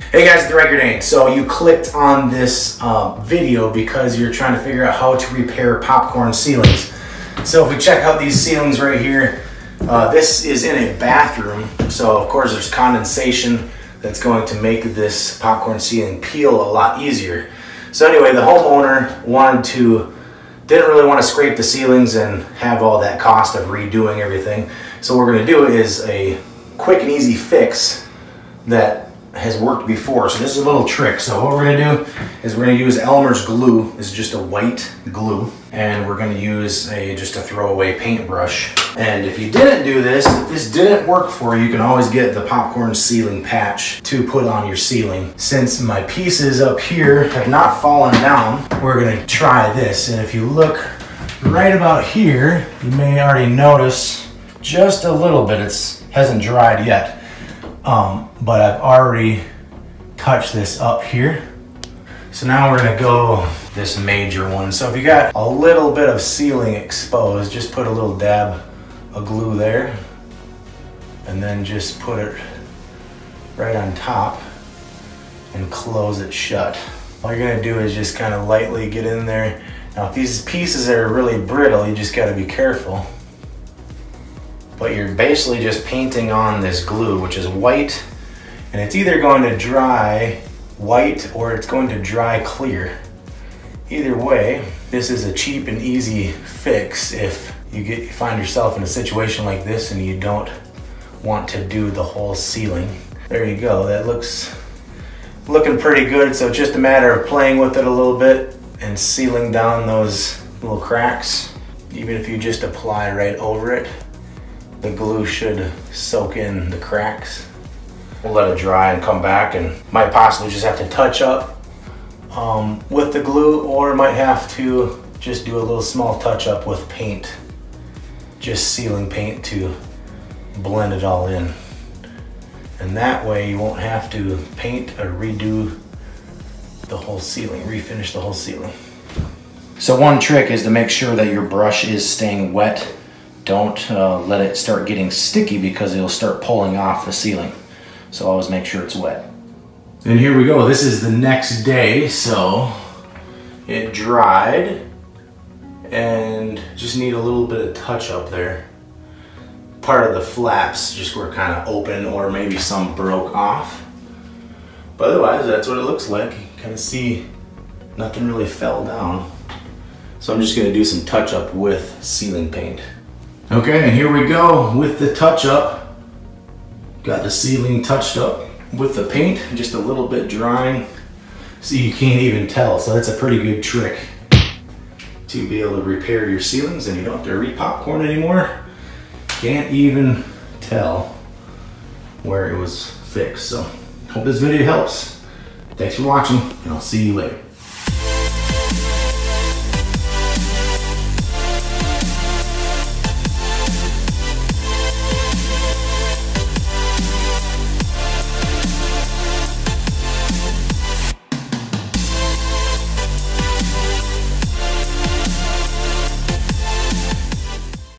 Hey guys, it's the Record Ain't. So you clicked on this video because you're trying to figure out how to repair popcorn ceilings. So if we check out these ceilings right here, this is in a bathroom. So of course there's condensation that's going to make this popcorn ceiling peel a lot easier. So anyway, the homeowner didn't really want to scrape the ceilings and have all that cost of redoing everything. So what we're going to do is a quick and easy fix that has worked before. So this is a little trick. So what we're going to do is we're going to use Elmer's glue. This is just a white glue, and we're going to use just a throwaway paintbrush. And if you didn't do this, if this didn't work for you, you can always get the popcorn ceiling patch to put on your ceiling. Since my pieces up here have not fallen down, we're going to try this. And if you look right about here, you may already notice just a little bit. It hasn't dried yet. But I've already touched this up here. So now we're gonna go this major one. So if you got a little bit of ceiling exposed, just put a little dab of glue there and then just put it right on top and close it shut. All you're gonna do is just kind of lightly get in there. Now if these pieces are really brittle, you just gotta be careful. But you're basically just painting on this glue, which is white, and it's either going to dry white or it's going to dry clear. Either way, this is a cheap and easy fix if you find yourself in a situation like this and you don't want to do the whole ceiling. There you go, that looking pretty good. So it's just a matter of playing with it a little bit and sealing down those little cracks. Even if you just apply right over it, the glue should soak in the cracks. We'll let it dry and come back, and might possibly just have to touch up with the glue, or might have to just do a little small touch up with paint, just ceiling paint to blend it all in. And that way you won't have to paint or redo the whole ceiling, refinish the whole ceiling. So one trick is to make sure that your brush is staying wet. Don't let it start getting sticky because it'll start pulling off the ceiling. So always make sure it's wet. And here we go. This is the next day. So it dried and just need a little bit of touch up there. Part of the flaps just were kind of open, or maybe some broke off. But otherwise, that's what it looks like. You kind of see nothing really fell down. So I'm just going to do some touch up with ceiling paint. Okay, and here we go with the touch up. Got the ceiling touched up with the paint, just a little bit drying, so you can't even tell. So that's a pretty good trick to be able to repair your ceilings, and you don't have to re-popcorn anymore. Can't even tell where it was fixed. So hope this video helps. Thanks for watching, and I'll see you later.